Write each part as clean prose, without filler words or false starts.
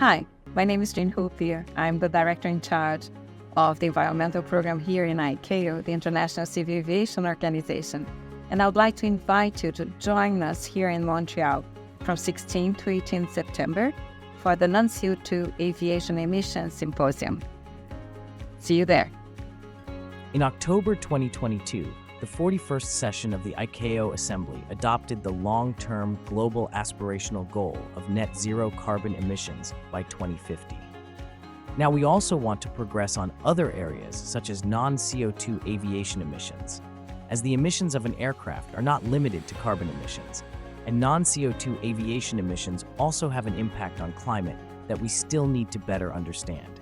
Hi, my name is Jane Hopier. I'm the director in charge of the environmental program here in ICAO, the International Civil Aviation Organization. And I would like to invite you to join us here in Montreal from 16 to 18 September for the Non-CO2 Aviation Emissions Symposium. See you there. In October 2022, the 41st session of the ICAO Assembly adopted the long-term global aspirational goal of net zero carbon emissions by 2050. Now, we also want to progress on other areas such as non-CO2 aviation emissions, as the emissions of an aircraft are not limited to carbon emissions, and non-CO2 aviation emissions also have an impact on climate that we still need to better understand.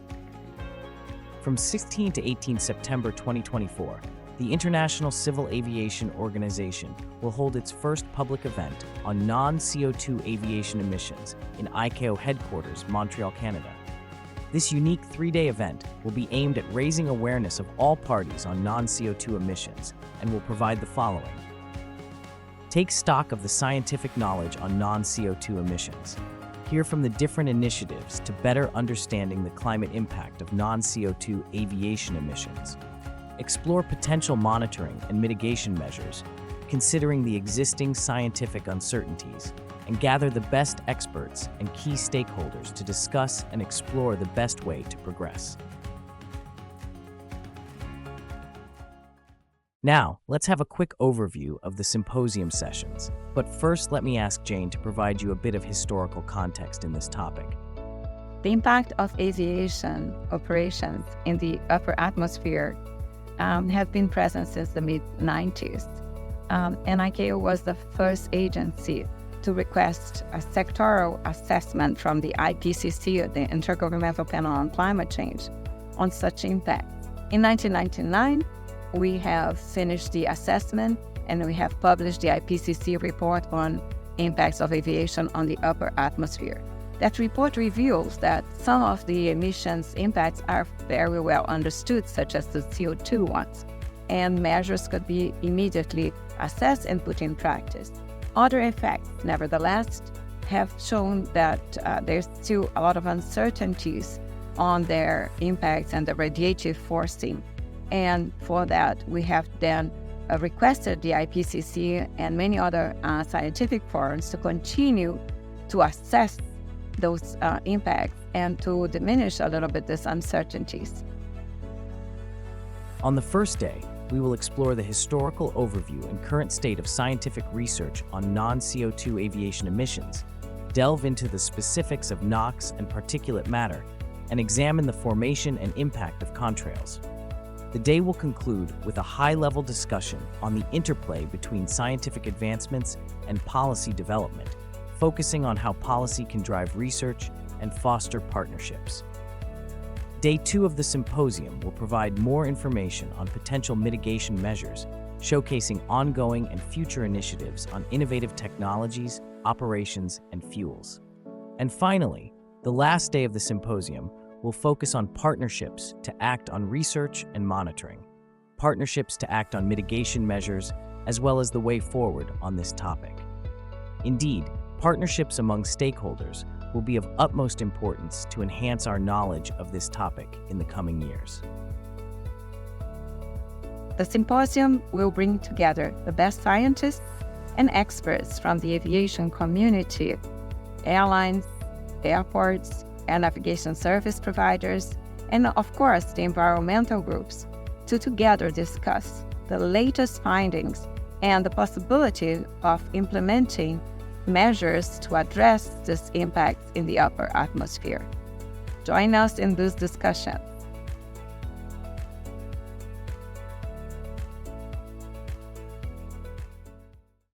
From 16 to 18 September 2024, the International Civil Aviation Organization will hold its first public event on non-CO2 aviation emissions in ICAO Headquarters, Montreal, Canada. This unique three-day event will be aimed at raising awareness of all parties on non-CO2 emissions and will provide the following. Take stock of the scientific knowledge on non-CO2 emissions. Hear from the different initiatives to better understanding the climate impact of non-CO2 aviation emissions. Explore potential monitoring and mitigation measures, considering the existing scientific uncertainties, and gather the best experts and key stakeholders to discuss and explore the best way to progress. Now, let's have a quick overview of the symposium sessions. But first, let me ask Jane to provide you a bit of historical context in this topic. The impact of aviation operations in the upper atmosphere has been present since the mid-90s. And ICAO was the first agency to request a sectoral assessment from the IPCC, the Intergovernmental Panel on Climate Change, on such impacts. In 1999, we have finished the assessment and we have published the IPCC report on impacts of aviation on the upper atmosphere. That report reveals that some of the emissions impacts are very well understood, such as the CO2 ones, and measures could be immediately assessed and put in practice. Other effects, nevertheless, have shown that there's still a lot of uncertainties on their impacts and the radiative forcing. And for that, we have then requested the IPCC and many other scientific forums to continue to assess those impacts and to diminish a little bit these uncertainties. On the first day, we will explore the historical overview and current state of scientific research on non-CO2 aviation emissions, delve into the specifics of NOx and particulate matter, and examine the formation and impact of contrails. The day will conclude with a high-level discussion on the interplay between scientific advancements and policy development, focusing on how policy can drive research and foster partnerships. Day 2 of the symposium will provide more information on potential mitigation measures, showcasing ongoing and future initiatives on innovative technologies, operations, and fuels. And finally, the last day of the symposium will focus on partnerships to act on research and monitoring, partnerships to act on mitigation measures, as well as the way forward on this topic. Indeed, partnerships among stakeholders will be of utmost importance to enhance our knowledge of this topic in the coming years. The symposium will bring together the best scientists and experts from the aviation community, airlines, airports, air navigation service providers, and of course the environmental groups, to together discuss the latest findings and the possibility of implementing measures to address this impact in the upper atmosphere. Join us in this discussion.